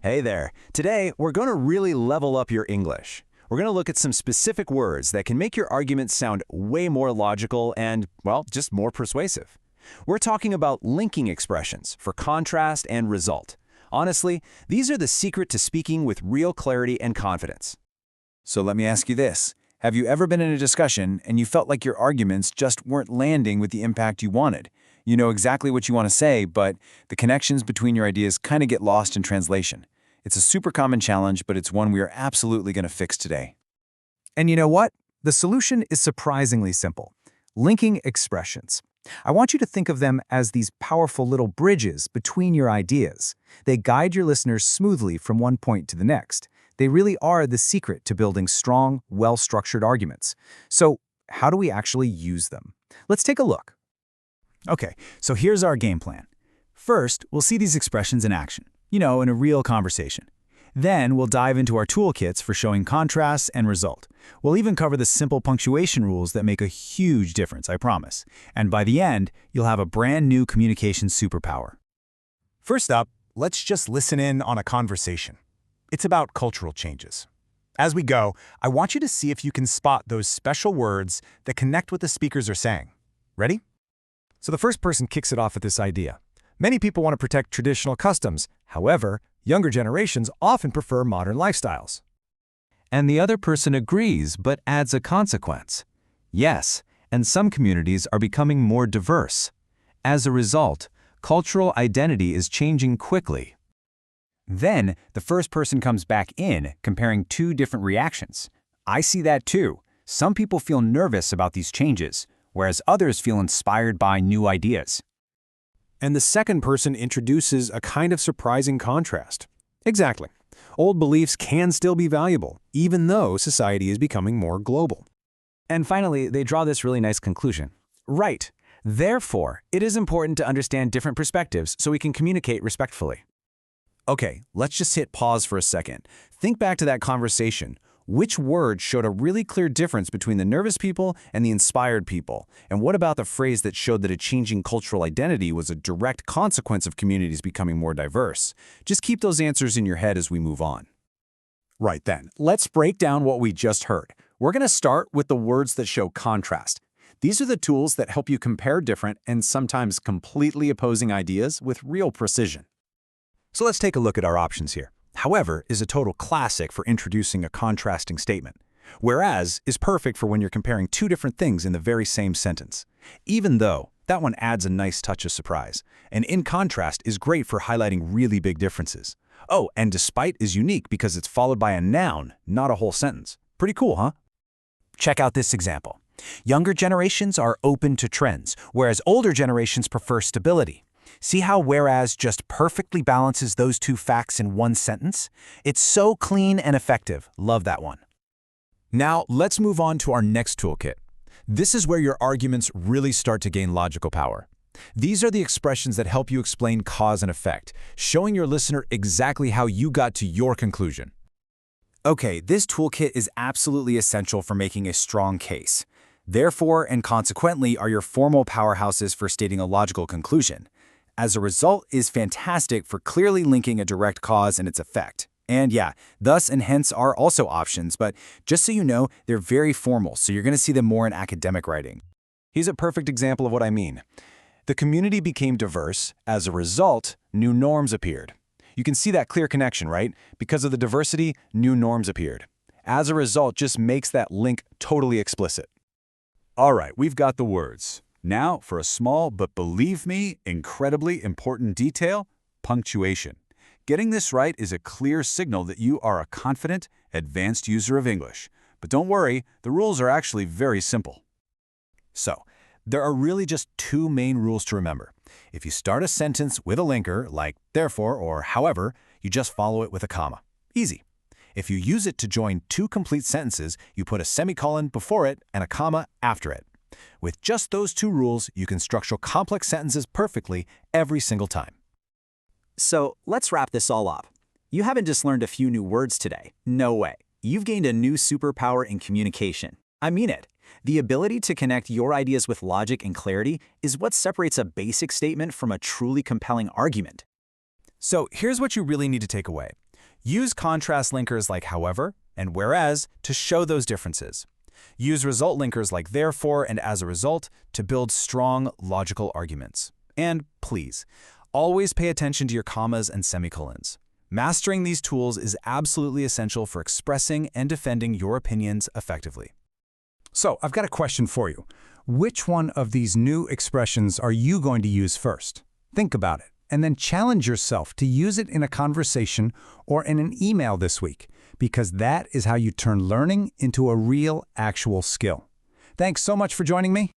Hey there. Today, we're going to really level up your English. We're going to look at some specific words that can make your arguments sound way more logical and, well, just more persuasive. We're talking about linking expressions for contrast and result. Honestly, these are the secret to speaking with real clarity and confidence. So let me ask you this. Have you ever been in a discussion and you felt like your arguments just weren't landing with the impact you wanted? You know exactly what you want to say, but the connections between your ideas kind of get lost in translation. It's a super common challenge, but it's one we are absolutely going to fix today. And you know what? The solution is surprisingly simple. Linking expressions. I want you to think of them as these powerful little bridges between your ideas. They guide your listeners smoothly from one point to the next. They really are the secret to building strong, well-structured arguments. So, how do we actually use them? Let's take a look. Okay, so here's our game plan. First, we'll see these expressions in action, in a real conversation. Then we'll dive into our toolkits for showing contrasts and result. We'll even cover the simple punctuation rules that make a huge difference, I promise. And by the end, you'll have a brand new communication superpower. First up, let's just listen in on a conversation. It's about cultural changes. As we go, I want you to see if you can spot those special words that connect what the speakers are saying. Ready? So the first person kicks it off with this idea. Many people want to protect traditional customs. However, younger generations often prefer modern lifestyles. And the other person agrees but adds a consequence. Yes, and some communities are becoming more diverse. As a result, cultural identity is changing quickly. Then, the first person comes back in, comparing two different reactions. I see that too. Some people feel nervous about these changes, whereas others feel inspired by new ideas. And the second person introduces a kind of surprising contrast. Exactly. Old beliefs can still be valuable, even though society is becoming more global. And finally, they draw this really nice conclusion. Right. Therefore, it is important to understand different perspectives so we can communicate respectfully. Okay, let's just hit pause for a second. Think back to that conversation. Which word showed a really clear difference between the nervous people and the inspired people? And what about the phrase that showed that a changing cultural identity was a direct consequence of communities becoming more diverse? Just keep those answers in your head as we move on. Right then, let's break down what we just heard. We're going to start with the words that show contrast. These are the tools that help you compare different and sometimes completely opposing ideas with real precision. So let's take a look at our options here. However is a total classic for introducing a contrasting statement. Whereas is perfect for when you're comparing two different things in the very same sentence. Even though, that one adds a nice touch of surprise. And in contrast is great for highlighting really big differences. Oh, and despite is unique because it's followed by a noun, not a whole sentence. Pretty cool, huh? Check out this example. Younger generations are open to trends, whereas older generations prefer stability. See how whereas just perfectly balances those two facts in one sentence? It's so clean and effective. Love that one. Now, let's move on to our next toolkit. This is where your arguments really start to gain logical power. These are the expressions that help you explain cause and effect, showing your listener exactly how you got to your conclusion. Okay, this toolkit is absolutely essential for making a strong case. Therefore, and consequently, are your formal powerhouses for stating a logical conclusion. As a result, is fantastic for clearly linking a direct cause and its effect. And yeah, thus and hence are also options, but just so you know, they're very formal, so you're going to see them more in academic writing. Here's a perfect example of what I mean. The community became diverse. As a result, new norms appeared. You can see that clear connection, right? Because of the diversity, new norms appeared. As a result, just makes that link totally explicit. All right, we've got the words. Now, for a small, but believe me, incredibly important detail, punctuation. Getting this right is a clear signal that you are a confident, advanced user of English. But don't worry, the rules are actually very simple. So, there are really just two main rules to remember. If you start a sentence with a linker, like therefore or however, you just follow it with a comma. Easy. If you use it to join two complete sentences, you put a semicolon before it and a comma after it. With just those two rules, you can structure complex sentences perfectly every single time. So let's wrap this all up. You haven't just learned a few new words today. No way. You've gained a new superpower in communication. I mean it. The ability to connect your ideas with logic and clarity is what separates a basic statement from a truly compelling argument. So here's what you really need to take away. Use contrast linkers like however and whereas to show those differences. Use result linkers like therefore and as a result to build strong logical arguments. And please, always pay attention to your commas and semicolons. Mastering these tools is absolutely essential for expressing and defending your opinions effectively. So, I've got a question for you. Which one of these new expressions are you going to use first? Think about it, and then challenge yourself to use it in a conversation or in an email this week, because that is how you turn learning into a real, actual skill. Thanks so much for joining me.